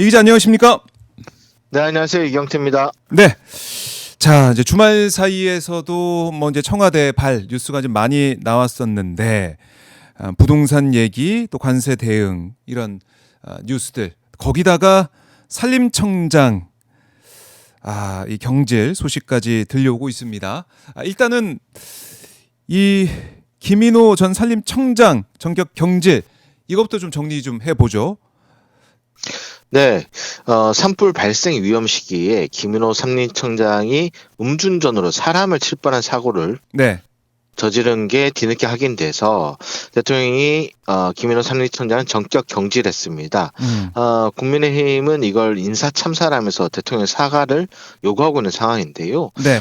이 기자 안녕하십니까? 네, 안녕하세요. 이경태입니다. 네. 자, 이제 주말 사이에서도 뭐 이제 청와대 발 뉴스가 좀 많이 나왔었는데 부동산 얘기 또 관세 대응 이런 뉴스들 거기다가 산림청장 이 경질 소식까지 들려오고 있습니다. 일단은 이 김인호 전 산림청장 전격 경질 이것부터 좀 정리 좀 해보죠. 네, 산불 발생 위험 시기에 김인호 산림청장이 음주운전으로 사람을 칠 뻔한 사고를 네. 저지른 게 뒤늦게 확인돼서 대통령이 김인호 산림청장은 전격 경질했습니다. 국민의힘은 이걸 인사참사라면서 대통령 사과를 요구하고 있는 상황인데요. 네.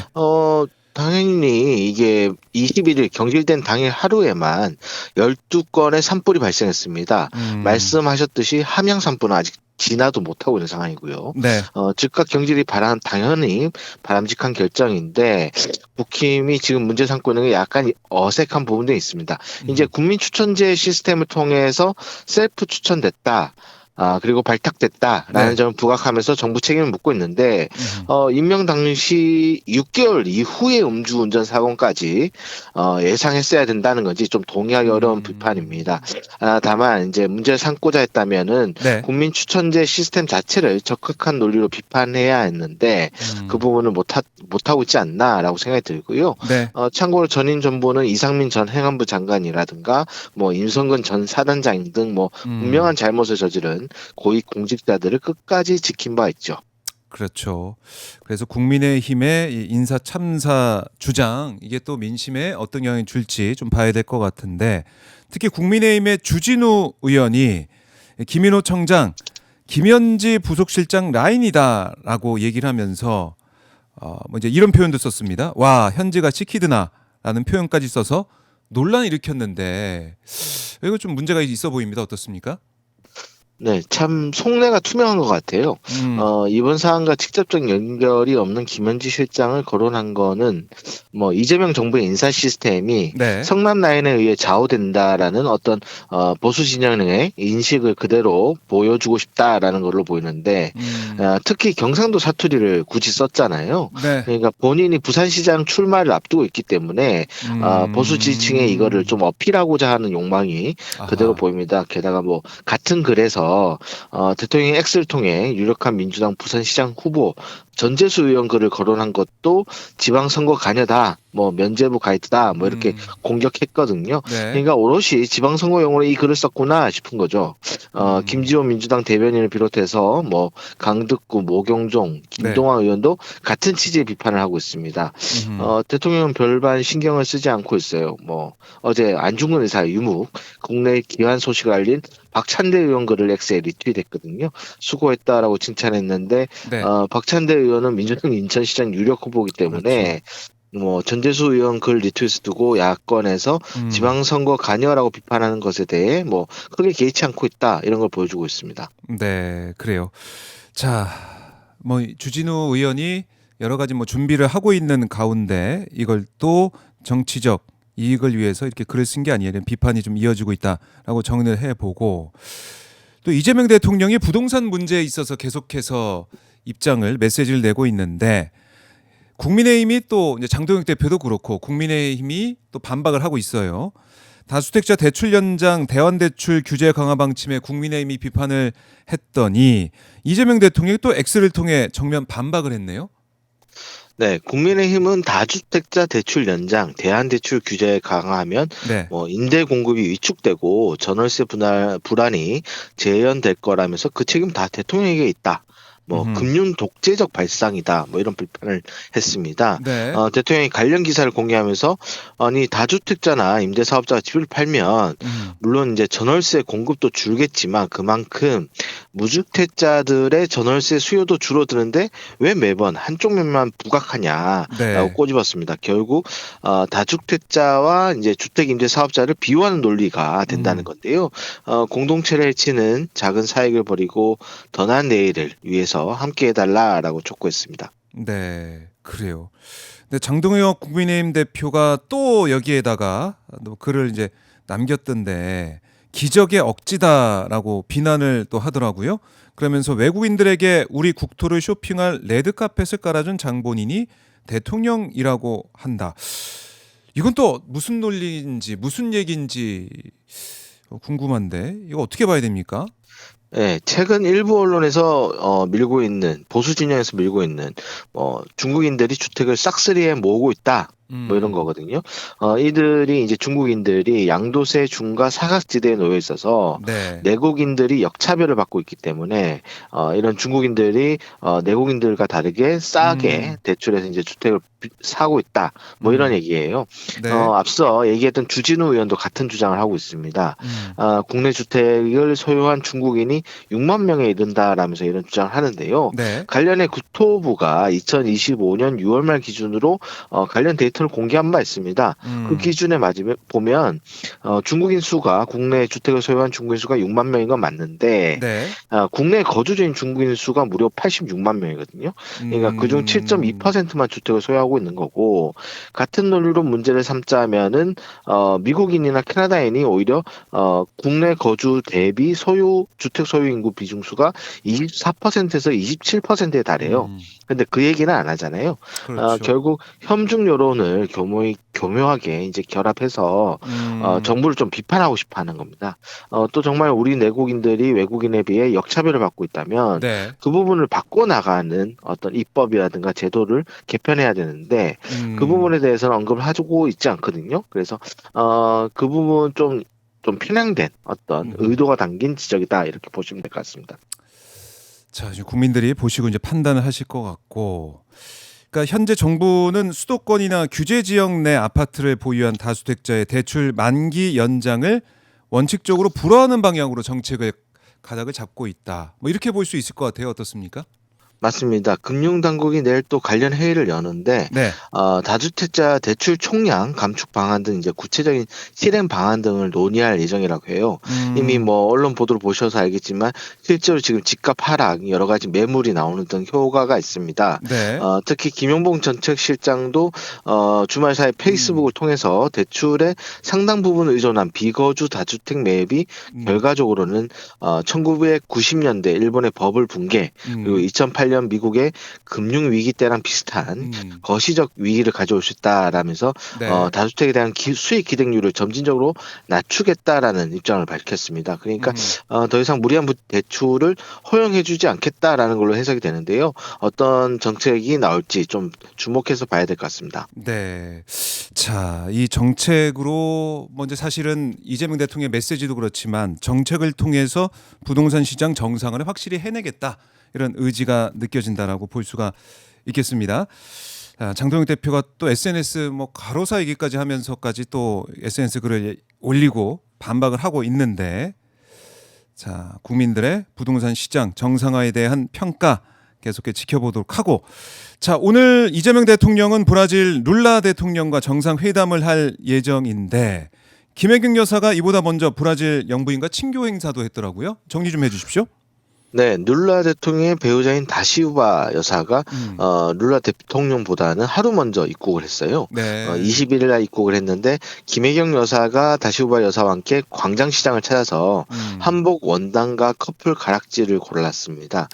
당연히 이게 21일 경질된 당일 하루에만 12건의 산불이 발생했습니다. 말씀하셨듯이 함양 산불은 아직 진화도 못하고 있는 상황이고요. 네. 즉각 경질이 당연히 바람직한 결정인데 국힘이 지금 문제 삼고 있는 게 약간 어색한 부분도 있습니다. 이제 국민 추천제 시스템을 통해서 셀프 추천됐다. 그리고 발탁됐다라는 네. 점을 부각하면서 정부 책임을 묻고 있는데, 임명 당시 6개월 이후에 음주운전 사고까지, 예상했어야 된다는 건지 좀 동의하기 어려운 비판입니다. 다만, 이제 문제를 삼고자 했다면은, 네. 국민 추천제 시스템 자체를 적극한 논리로 비판해야 했는데, 그 부분을 못하고 있지 않나라고 생각이 들고요. 네. 참고로 전인 정보는 이상민 전 행안부 장관이라든가, 뭐, 임성근 전 사단장 등 뭐, 분명한 잘못을 저지른 고위 공직자들을 끝까지 지킨 바 있죠. 그렇죠. 그래서 국민의힘의 이 인사 참사 주장 이게 또 민심에 어떤 영향을 줄지 좀 봐야 될 것 같은데 특히 국민의힘의 주진우 의원이 김인호 청장 김현지 부속실장 라인이다라고 얘기를 하면서 뭐 이제 이런 표현도 썼습니다. 와 현지가 시키드나라는 표현까지 써서 논란을 일으켰는데 이거 좀 문제가 있어 보입니다. 어떻습니까? 네, 참 속내가 투명한 것 같아요. 이번 사안과 직접적 연결이 없는 김현지 실장을 거론한 거는 뭐 이재명 정부의 인사 시스템이 네. 성남 라인에 의해 좌우된다라는 어떤 보수 진영의 인식을 그대로 보여주고 싶다라는 걸로 보이는데 특히 경상도 사투리를 굳이 썼잖아요. 네. 그러니까 본인이 부산시장 출마를 앞두고 있기 때문에 보수 지지층에 이거를 좀 어필하고자 하는 욕망이 그대로 아하. 보입니다. 게다가 뭐 같은 글에서 대통령이 X를 통해 유력한 민주당 부산시장 후보 전재수 의원 글을 거론한 것도 지방선거 관여다, 뭐 면죄부 가이드다, 뭐 이렇게 공격했거든요. 네. 그러니까 오롯이 지방선거용으로 이 글을 썼구나 싶은 거죠. 김지원 민주당 대변인을 비롯해서 뭐 강득구, 모경종, 김동완 의원도 같은 취지의 비판을 하고 있습니다. 대통령은 별반 신경을 쓰지 않고 있어요. 뭐 어제 안중근 의사의 유묵, 국내 귀환 소식을 알린 박찬대 의원 글을 X에 리트윗했거든요. 수고했다라고 칭찬했는데 네. 박찬대 의원은 민주당 인천시장 유력 후보이기 때문에 뭐 전재수 의원 글 리트윗을 두고 야권에서 지방선거 관여라고 비판하는 것에 대해 뭐 크게 개의치 않고 있다 이런 걸 보여주고 있습니다. 네, 그래요. 자, 뭐 주진우 의원이 여러 가지 뭐 준비를 하고 있는 가운데 이걸 또 정치적 이익을 위해서 이렇게 글을 쓴 게 아니라 비판이 좀 이어지고 있다라고 정리를 해보고 또 이재명 대통령이 부동산 문제에 있어서 계속해서 입장을 메시지를 내고 있는데 국민의힘이 또 이제 장동혁 대표도 그렇고 국민의힘이 또 반박을 하고 있어요. 다주택자 대출 연장 대환대출 규제 강화 방침에 국민의힘이 비판을 했더니 이재명 대통령이 또 X를 통해 정면 반박을 했네요. 네, 국민의힘은 다주택자 대출 연장, 대한대출 규제 강화하면 네. 뭐 임대 공급이 위축되고 전월세 불안이 재현될 거라면서 그 책임 다 대통령에게 있다. 뭐 금융 독재적 발상이다. 뭐 이런 비판을 했습니다. 네. 대통령이 관련 기사를 공개하면서 아니 다주택자나 임대사업자가 집을 팔면 물론 이제 전월세 공급도 줄겠지만 그만큼 무주택자들의 전월세 수요도 줄어드는데 왜 매번 한쪽 면만 부각하냐라고 네. 꼬집었습니다. 결국 다주택자와 이제 주택 임대 사업자를 비유하는 논리가 된다는 건데요. 공동체를 해치는 작은 사익을 버리고 더 나은 내일을 위해서 함께 해달라라고 촉구했습니다. 네, 그래요. 근데 장동혁 국민의힘 대표가 또 여기에다가 또 글을 이제 남겼던데 기적의 억지다라고 비난을 또 하더라고요. 그러면서 외국인들에게 우리 국토를 쇼핑할 레드카펫을 깔아준 장본인이 대통령이라고 한다. 이건 또 무슨 논리인지 무슨 얘기인지 궁금한데 이거 어떻게 봐야 됩니까? 예, 최근 일부 언론에서 밀고 있는 보수 진영에서 밀고 있는 중국인들이 주택을 싹쓸이에 모으고 있다. 뭐 이런 거거든요. 이들이 이제 중국인들이 양도세 중과 사각지대에 놓여 있어서 네. 내국인들이 역차별을 받고 있기 때문에 이런 중국인들이 내국인들과 다르게 싸게 대출해서 이제 주택을 사고 있다. 뭐 이런 얘기예요. 네. 앞서 얘기했던 주진우 의원도 같은 주장을 하고 있습니다. 국내 주택을 소유한 중국인이 6만 명에 이른다라면서 이런 주장을 하는데요. 네. 관련해 국토부가 2025년 6월 말 기준으로 관련 데이터를 공개한 바 있습니다. 그 기준에 맞으면 보면 중국인 수가 국내 주택을 소유한 중국인 수가 6만 명인 건 맞는데 네. 국내 거주 중인 중국인 수가 무려 86만 명이거든요. 그러니까 그중 7.2%만 주택을 소유하고 있는 거고 같은 논리로 문제를 삼자면은 미국인이나 캐나다인이 오히려 국내 거주 대비 주택 소유 인구 비중수가 24%에서 27%에 달해요. 근데 그 얘기는 안 하잖아요. 그렇죠. 결국 협중 여론을 교묘하게 이제 결합해서 정부를 좀 비판하고 싶어 하는 겁니다. 또 정말 우리 내국인들이 외국인에 비해 역차별을 받고 있다면 네. 그 부분을 바꿔나가는 어떤 입법이라든가 제도를 개편해야 되는데 그 부분에 대해서는 언급을 하고 있지 않거든요. 그래서 그 부분 좀 편향된 어떤 의도가 담긴 지적이다 이렇게 보시면 될 것 같습니다. 자, 이제 국민들이 보시고 이제 판단을 하실 것 같고, 그러니까 현재 정부는 수도권이나 규제 지역 내 아파트를 보유한 다주택자의 대출 만기 연장을 원칙적으로 불허하는 방향으로 정책을 가닥을 잡고 있다. 뭐 이렇게 볼 수 있을 것 같아요. 어떻습니까? 맞습니다. 금융당국이 내일 또 관련 회의를 여는데 네. 다주택자 대출 총량 감축 방안 등 이제 구체적인 실행 방안 등을 논의할 예정이라고 해요. 이미 뭐 언론 보도를 보셔서 알겠지만 실제로 지금 집값 하락, 여러 가지 매물이 나오는 등 효과가 있습니다. 네. 특히 김용봉 정책실장도 주말 사이 페이스북을 통해서 대출의 상당 부분을 의존한 비거주 다주택 매입이 결과적으로는 1990년대 일본의 버블 붕괴 그리고 2008년 미국의 금융 위기 때랑 비슷한 거시적 위기를 가져올 수 있다라면서 네. 다주택에 대한 수익 기대률을 점진적으로 낮추겠다라는 입장을 밝혔습니다. 그러니까 더 이상 무리한 대출을 허용해주지 않겠다라는 걸로 해석이 되는데요. 어떤 정책이 나올지 좀 주목해서 봐야 될 것 같습니다. 네. 자, 이 정책으로 먼저 사실은 이재명 대통령의 메시지도 그렇지만 정책을 통해서 부동산 시장 정상화를 확실히 해내겠다. 이런 의지가 느껴진다라고 볼 수가 있겠습니다. 장동영 대표가 또 SNS 뭐 가로사 얘기까지 하면서까지 또 SNS 글을 올리고 반박을 하고 있는데, 자, 국민들의 부동산 시장 정상화에 대한 평가 계속해 지켜보도록 하고, 자, 오늘 이재명 대통령은 브라질 룰라 대통령과 정상회담을 할 예정인데 김혜경 여사가 이보다 먼저 브라질 영부인과 친교 행사도 했더라고요. 정리 좀 해주십시오. 네, 룰라 대통령의 배우자인 다시우바 여사가 룰라 대통령보다는 하루 먼저 입국을 했어요. 네. 21일 날 입국을 했는데 김혜경 여사가 다시우바 여사와 함께 광장시장을 찾아서 한복 원단과 커플 가락지를 골랐습니다.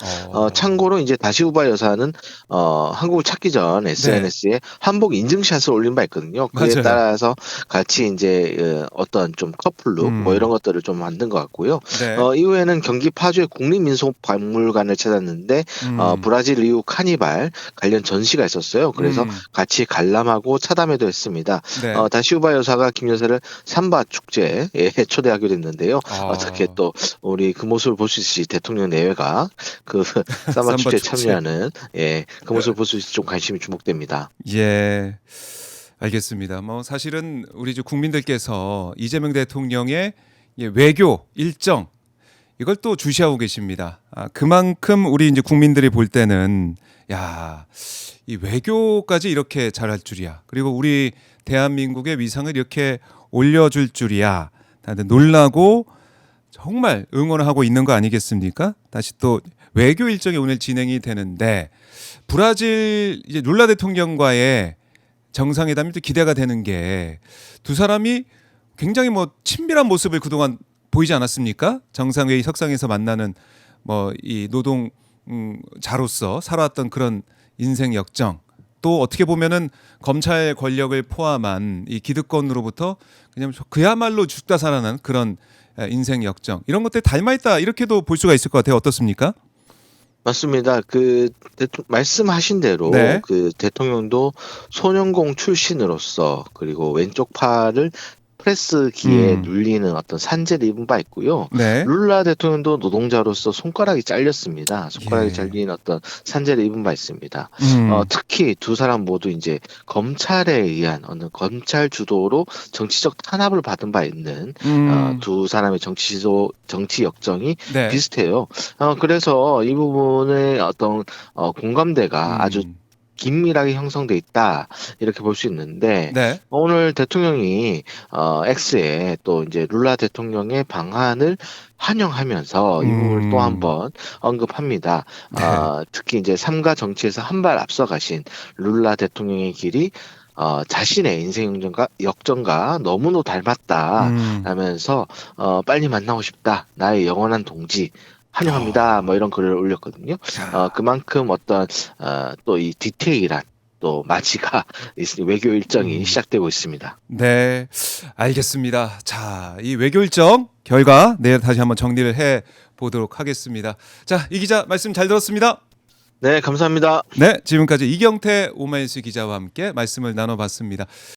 참고로 이제 다시우바 여사는 한국을 찾기 전 SNS에 한복 인증샷을 올린 바 있거든요. 그에 맞아요. 따라서 같이 이제 어떤 좀 커플룩 뭐 이런 것들을 좀 만든 것 같고요. 네. 이후에는 경기 파주의 국립민속박물관을 찾았는데 브라질 리우 카니발 관련 전시가 있었어요. 그래서 같이 관람하고 차담회도 했습니다. 네. 다시우바 여사가 김 여사를 삼바 축제에 초대하기로 했는데요. 어떻게 또 우리 그 모습을 볼 수 있을지 대통령 내외가 그 삼바 축제에 참여하는 그 모습을 볼 수 있을지 좀 관심이 주목됩니다. 예. 알겠습니다. 뭐 사실은 우리 이제 국민들께서 이재명 대통령의 외교 일정 이걸 또 주시하고 계십니다. 그만큼 우리 이제 국민들이 볼 때는 야, 이 외교까지 이렇게 잘할 줄이야. 그리고 우리 대한민국의 위상을 이렇게 올려줄 줄이야. 다들 놀라고 정말 응원을 하고 있는 거 아니겠습니까? 다시 또 외교 일정이 오늘 진행이 되는데 브라질 이제 룰라 대통령과의 정상회담이 또 기대가 되는 게 두 사람이 굉장히 뭐 친밀한 모습을 그동안 보이지 않았습니까? 정상회의 석상에서 만나는 뭐 이 노동 자로서 살아왔던 그런 인생 역정, 또 어떻게 보면은 검찰 권력을 포함한 이 기득권으로부터 그냥 그야말로 죽다 살아난 그런 인생 역정, 이런 것들 닮아있다, 이렇게도 볼 수가 있을 것 같아요. 어떻습니까? 맞습니다. 말씀하신 대로 네. 그 대통령도 소년공 출신으로서 그리고 왼쪽 팔을 프레스기에 눌리는 어떤 산재를 입은 바 있고요. 네. 룰라 대통령도 노동자로서 손가락이 잘렸습니다. 손가락이 예. 잘린 어떤 산재를 입은 바 있습니다. 음. 특히 두 사람 모두 이제 검찰에 의한 어느 검찰 주도로 정치적 탄압을 받은 바 있는 두 사람의 정치 역정이 네. 비슷해요. 그래서 이 부분의 어떤 공감대가 아주 긴밀하게 형성돼 있다, 이렇게 볼 수 있는데, 네. 오늘 대통령이 X에 또 이제 룰라 대통령의 방한을 환영하면서 이 부분을 또 한번 언급합니다. 네. 특히 이제 삼가 정치에서 한 발 앞서가신 룰라 대통령의 길이 자신의 인생 역정과 너무도 닮았다 하면서 빨리 만나고 싶다, 나의 영원한 동지 환영합니다, 뭐 이런 글을 올렸거든요. 그만큼 어떤 또 이 디테일한 또 맞이가 외교 일정이 시작되고 있습니다. 네, 알겠습니다. 자, 이 외교 일정 결과 내일 다시 한번 정리를 해 보도록 하겠습니다. 자, 이 기자 말씀 잘 들었습니다. 네, 감사합니다. 네, 지금까지 이경태 오마이뉴스 기자와 함께 말씀을 나눠봤습니다.